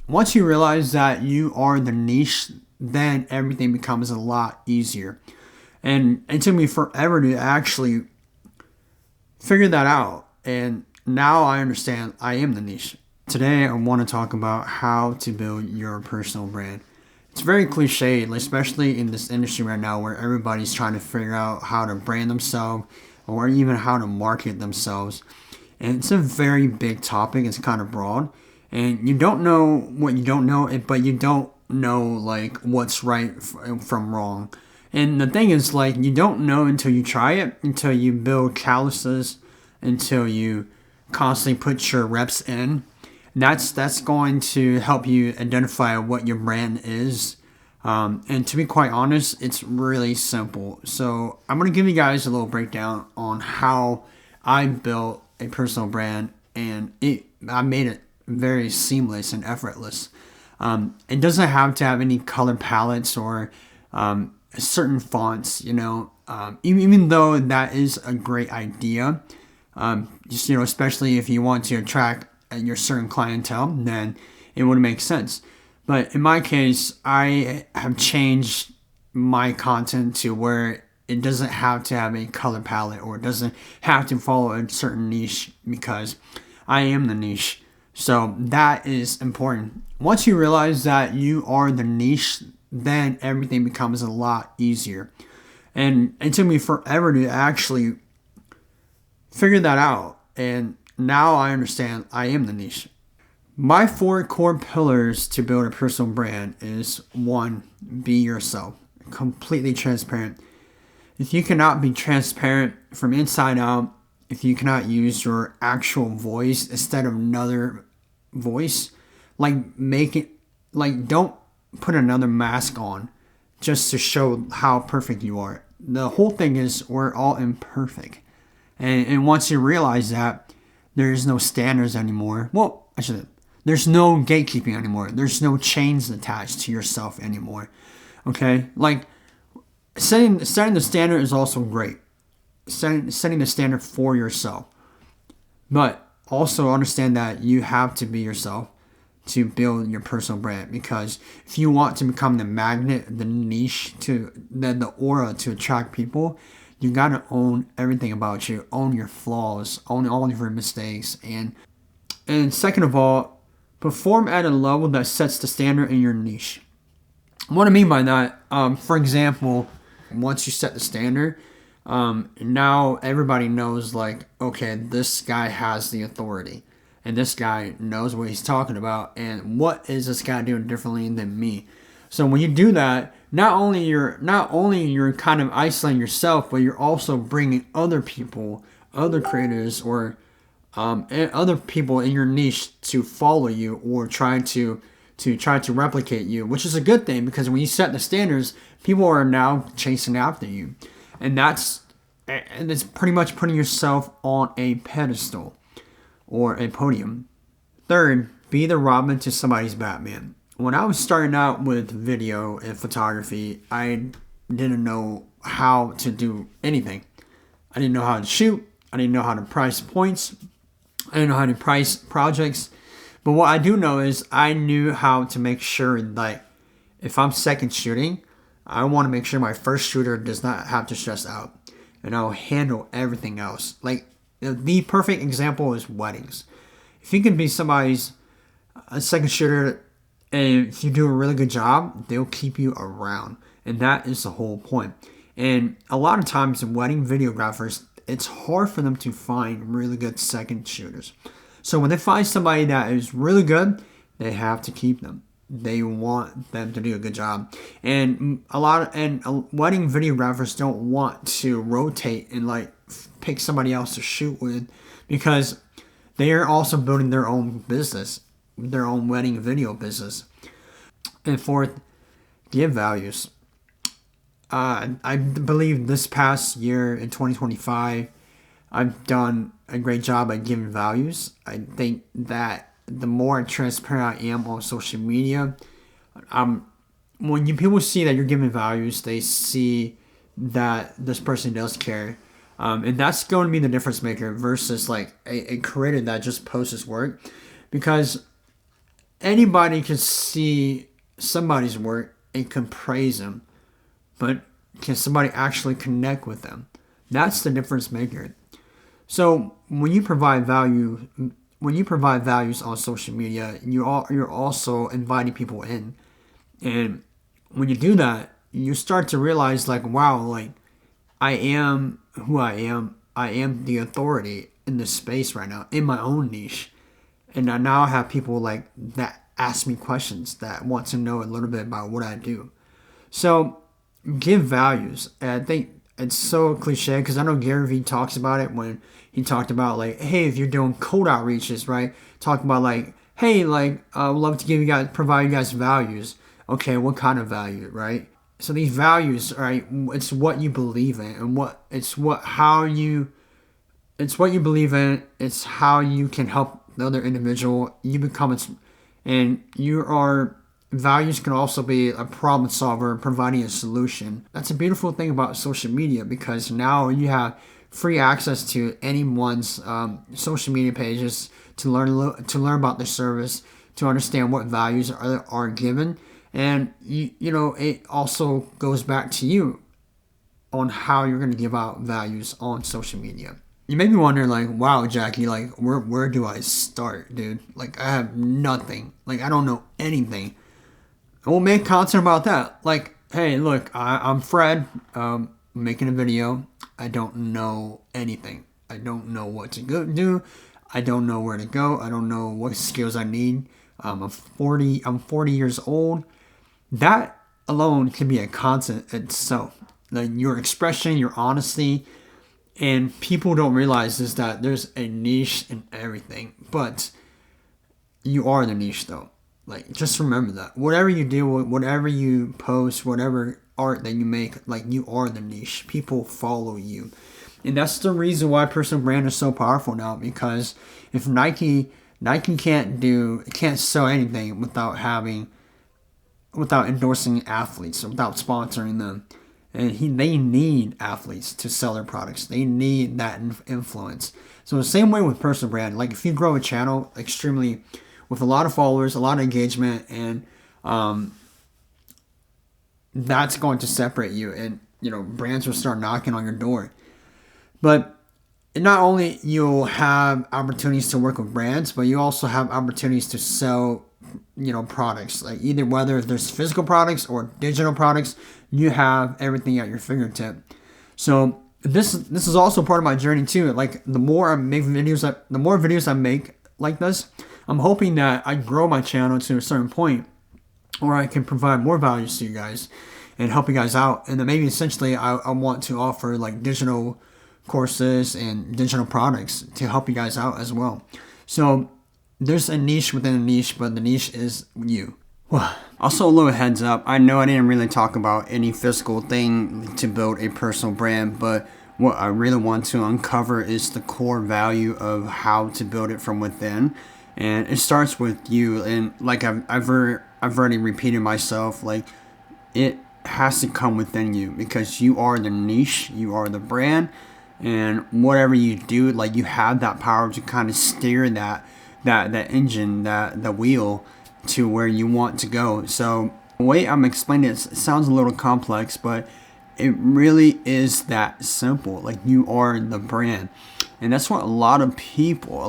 Once you realize that you are the niche, then everything becomes a lot easier. And it took me forever to actually figure that out. And now I understand I am the niche. Today, I want to talk about how to build your personal brand. It's very cliche, especially in this industry right now where everybody's trying to figure out how to brand themselves or even how to market themselves. And it's a very big topic, it's kind of broad. And you don't know what you don't know, but you don't know like what's right from wrong. And the thing is, like, you don't know until you try it, until you build calluses, until you constantly put your reps in. That's going to help you identify what your brand is. And to be quite honest, it's really simple. So I'm gonna give you guys a little breakdown on how I built a personal brand, and I made it very seamless and effortless. It doesn't have to have any color palettes or certain fonts, even though that is a great idea. Just especially if you want to attract your certain clientele, then it would make sense. But in my case, I have changed my content to where it doesn't have to have a color palette or it doesn't have to follow a certain niche because I am the niche. So that is important. Once you realize that you are the niche, then everything becomes a lot easier. And it took me forever to actually figure that out. And now I understand I am the niche. My four core pillars to build a personal brand is one, be yourself, completely transparent. If you cannot be transparent from inside out, if you cannot use your actual voice instead of another voice, like make it, like don't put another mask on just to show how perfect you are. The whole thing is we're all imperfect. And once you realize that, there's no standards anymore. Well, actually, there's no gatekeeping anymore. There's no chains attached to yourself anymore. Okay? Like, setting the standard is also great. Setting the standard for yourself. But also understand that you have to be yourself to build your personal brand. Because if you want to become the magnet, the niche, the aura to attract people, you gotta own everything about you. Own your flaws. Own all of your mistakes. And second of all, perform at a level that sets the standard in your niche. What I mean by that, for example, once you set the standard, now everybody knows, like, okay, this guy has the authority, and this guy knows what he's talking about, and what is this guy doing differently than me? So when you do that, not only you're kind of isolating yourself, but you're also bringing other people, other creators, or and other people in your niche to follow you or try to replicate you, which is a good thing because when you set the standards, people are now chasing after you, and it's pretty much putting yourself on a pedestal or a podium. Third, be the Robin to somebody's Batman. When I was starting out with video and photography, I didn't know how to do anything. I didn't know how to shoot. I didn't know how to price points. I didn't know how to price projects. But what I do know is I knew how to make sure that if I'm second shooting, I want to make sure my first shooter does not have to stress out. And I'll handle everything else. Like, the perfect example is weddings. If you can be somebody's second shooter and if you do a really good job, they'll keep you around. And that is the whole point. And a lot of times in wedding videographers, it's hard for them to find really good second shooters. So when they find somebody that is really good, they have to keep them. They want them to do a good job. And wedding videographers don't want to rotate and like pick somebody else to shoot with because they are also building their own business, their own wedding video business. And fourth, give values. I believe this past year in 2025, I've done a great job at giving values. I think that the more transparent I am on social media, when people see that you're giving values, they see that this person does care. And that's going to be the difference maker versus like a creator that just posts his work. Because anybody can see somebody's work and can praise them, but can somebody actually connect with them? That's the difference maker. So when you provide values on social media, you're also inviting people in, and when you do that, you start to realize like, wow, like I am who I am. I am the authority in this space right now in my own niche, and I now have people like that ask me questions that want to know a little bit about what I do. So give values. And I think it's so cliche because I know Gary Vee talks about it when he talked about like, hey, if you're doing cold outreaches, right? Talk about like, hey, like I would love to provide you guys values. Okay, what kind of value, right? So these values, right? It's what you believe in, and it's what you believe in. It's how you can help the other individual. And values can also be a problem solver, providing a solution. That's a beautiful thing about social media because now you have free access to anyone's social media pages to learn about the service, to understand what values are given, and it also goes back to you on how you're going to give out values on social media. You may be wondering, like, wow, Jackie, like, where do I start, dude? Like, I have nothing. Like, I don't know anything. And we'll make content about that. Like, hey, look, I'm Fred, making a video. I don't know anything. I don't know what to do. I don't know where to go. I don't know what skills I need. I'm 40 years old. That alone can be a content itself. Like your expression, your honesty, and people don't realize is that there's a niche in everything. But you are the niche though. Like just remember that. Whatever you do, whatever you post, whatever art that you make, like you are the niche. People follow you. And that's the reason why personal brand is so powerful now, because if Nike can't sell anything without endorsing athletes, without sponsoring them. And they need athletes to sell their products. They need that influence. So the same way with personal brand, like if you grow a channel extremely with a lot of followers, a lot of engagement, and that's going to separate you, and brands will start knocking on your door. But not only you'll have opportunities to work with brands, but you also have opportunities to sell products, like whether there's physical products or digital products. You have everything at your fingertip. So this is also part of my journey too. Like the more videos I make like this, I'm hoping that I grow my channel to a certain point where I can provide more values to you guys and help you guys out. And then maybe essentially I want to offer like digital courses and digital products to help you guys out as well. So there's a niche within a niche, but the niche is you. Also, a little heads up. I know I didn't really talk about any physical thing to build a personal brand, but what I really want to uncover is the core value of how to build it from within. And it starts with you. And like I've already repeated myself, like it has to come within you because you are the niche, you are the brand, and whatever you do, like you have that power to kind of steer that engine, the wheel to where you want to go. So the way I'm explaining it sounds a little complex, but it really is that simple. Like you are the brand. And that's what a lot of people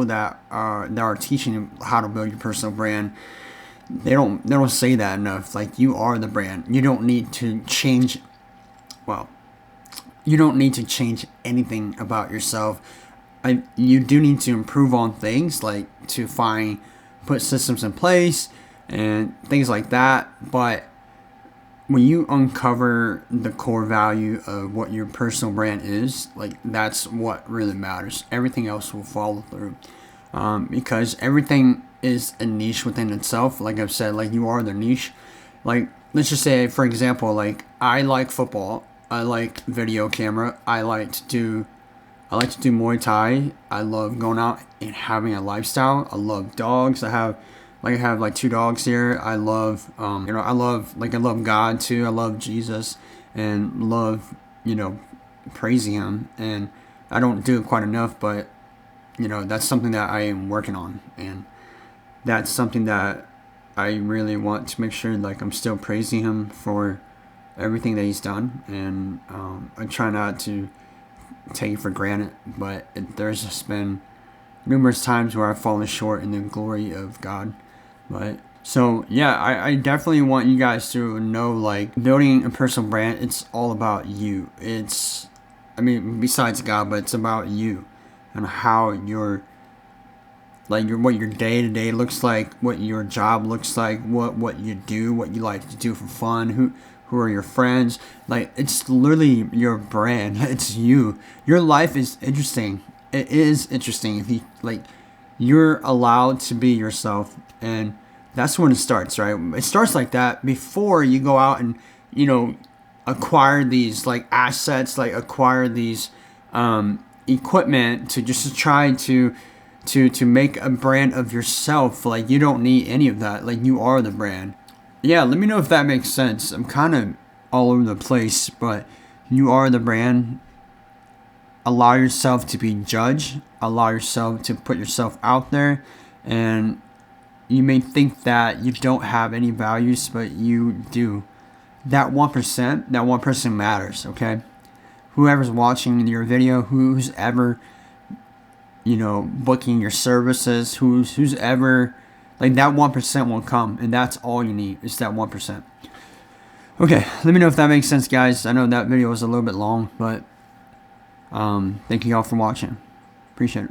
that are teaching how to build your personal brand, they don't say that enough. Like you are the brand. You don't need to change anything about yourself. You do need to improve on things, like to put systems in place and things like that. But when you uncover the core value of what your personal brand is, like that's what really matters. Everything else will follow through, because everything is a niche within itself. Like I've said, like you are the niche. Like let's just say, for example, like I like football. I like video camera. I like to do Muay Thai. I love going out and having a lifestyle. I love dogs. I have like 2 dogs here. I love I love God too. I love Jesus and love praising him. And I don't do it quite enough, but that's something that I am working on. And that's something that I really want to make sure like I'm still praising him for everything that he's done, and I try not to take it for granted. But there's just been numerous times where I've fallen short in the glory of God. But so yeah, I definitely want you guys to know, like, building a personal brand, it's all about you. It's, I mean, besides God, but it's about you and how your, like, what your day to day looks like, what your job looks like, what you do, what you like to do for fun, who are your friends. Like, it's literally your brand. It's you. Your life is interesting. It is interesting if you, like, you're allowed to be yourself, and that's when it starts, right? It starts like that before you go out and, you know, acquire these like assets, like acquire these equipment to just try to make a brand of yourself. Like, you don't need any of that. Like, you are the brand. Yeah, let me know if that makes sense. I'm kind of all over the place, but you are the brand. Allow yourself to be judged. Allow yourself to put yourself out there. And you may think that you don't have any values, but you do. That 1%, that 1% matters, okay? Whoever's watching your video, who's ever, you know, booking your services, who's ever, like, that 1% will come, and that's all you need, is that 1%. Okay, let me know if that makes sense, guys. I know that video was a little bit long, but thank you all for watching. Appreciate it.